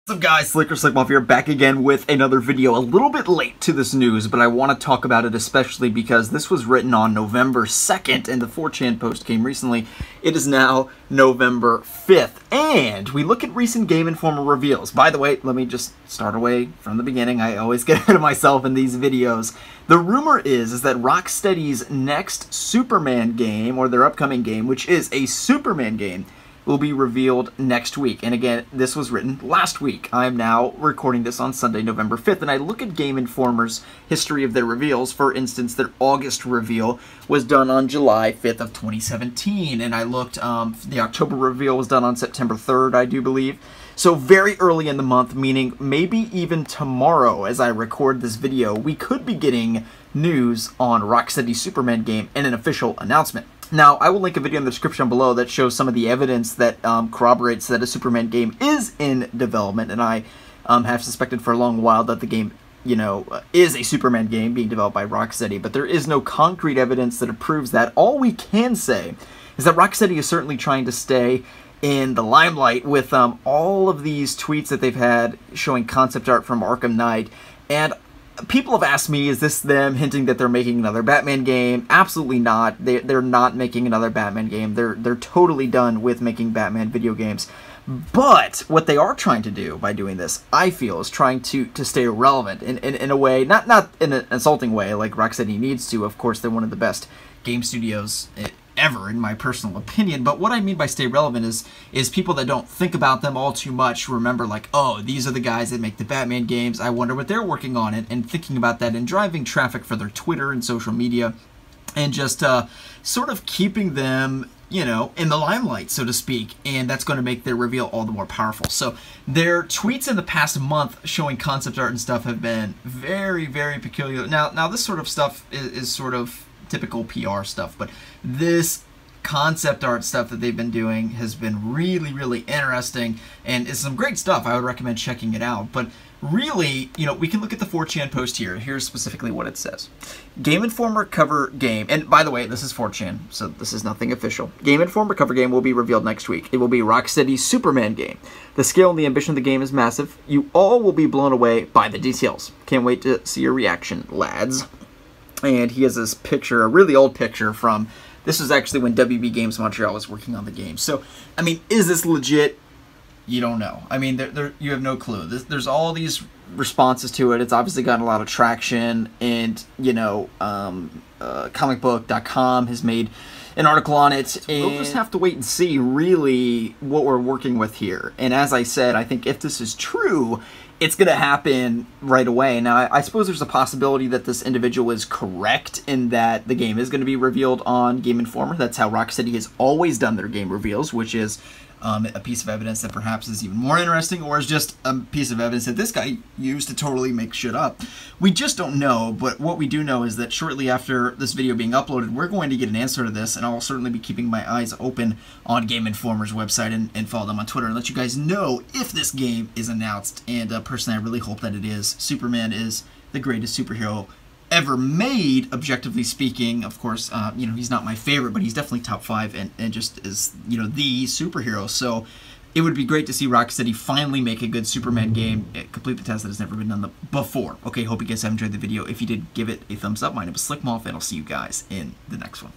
What's up guys, Slickmoff here, back again with another video. A little bit late to this news, but I want to talk about it especially because this was written on November 2nd and the 4chan post came recently. It is now November 5th, and we look at recent Game Informer reveals. By the way, let me just start away from the beginning. I always get ahead of myself in these videos. The rumor is that Rocksteady's next Superman game, or their upcoming game, which is a Superman game, will be revealed next week. And again, this was written last week. I am now recording this on Sunday, November 5th, and I look at Game Informer's history of their reveals. For instance, their August reveal was done on July 5th of 2017, and I looked, the October reveal was done on September 3rd, I do believe. So very early in the month, meaning maybe even tomorrow as I record this video, we could be getting news on ROCKSTEADY Superman game and an official announcement. Now, I will link a video in the description below that shows some of the evidence that corroborates that a Superman game is in development, and I have suspected for a long while that the game, you know, is a Superman game being developed by Rocksteady, but there is no concrete evidence that proves that. All we can say is that Rocksteady is certainly trying to stay in the limelight with all of these tweets that they've had showing concept art from Arkham Knight, and people have asked me, is this them hinting that they're making another Batman game? Absolutely not. They're not making another Batman game. They're totally done with making Batman video games. But what they are trying to do by doing this, I feel, is trying to stay relevant in a way, not in an insulting way like Rocksteady needs to. Of course, they're one of the best game studios ever, in my personal opinion. But what I mean by stay relevant is people that don't think about them all too much remember, like, oh, these are the guys that make the Batman games, I wonder what they're working on, and thinking about that and driving traffic for their Twitter and social media, and just sort of keeping them, you know, in the limelight, so to speak, and that's going to make their reveal all the more powerful. So their tweets in the past month showing concept art and stuff have been very, very peculiar. Now this sort of stuff is sort of typical PR stuff, but this concept art stuff that they've been doing has been really, really interesting, and it's some great stuff. I would recommend checking it out. But really, you know, we can look at the 4chan post here. Here's specifically what it says. Game Informer cover game, and by the way, this is 4chan, so this is nothing official. Game Informer cover game will be revealed next week. It will be Rocksteady's Superman game. The scale and the ambition of the game is massive. You all will be blown away by the details. Can't wait to see your reaction, lads. And he has this picture, a really old picture from, this was actually when WB Games Montreal was working on the game. So, I mean, is this legit? You don't know. I mean, you have no clue. There's all these responses to it. It's obviously gotten a lot of traction, and, you know, comicbook.com has made an article on it, and we'll just have to wait and see really what we're working with here. And as I said, I think if this is true, it's going to happen right away. Now, I suppose there's a possibility that this individual is correct in that the game is going to be revealed on Game Informer. That's how Rocksteady has always done their game reveals, which is a piece of evidence that perhaps is even more interesting, or is just a piece of evidence that this guy used to totally make shit up. We just don't know, but what we do know is that shortly after this video being uploaded, we're going to get an answer to this, and I'll certainly be keeping my eyes open on Game Informer's website and follow them on Twitter and let you guys know if this game is announced. And personally, I really hope that it is. Superman is the greatest superhero ever made, objectively speaking. Of course, you know, he's not my favorite, but he's definitely top 5 and just is, you know, the superhero. So it would be great to see Rocksteady finally make a good Superman game, complete the test that has never been done before. Okay, hope you guys have enjoyed the video. If you did, give it a thumbs up. My name is Slickmoff, and I'll see you guys in the next one.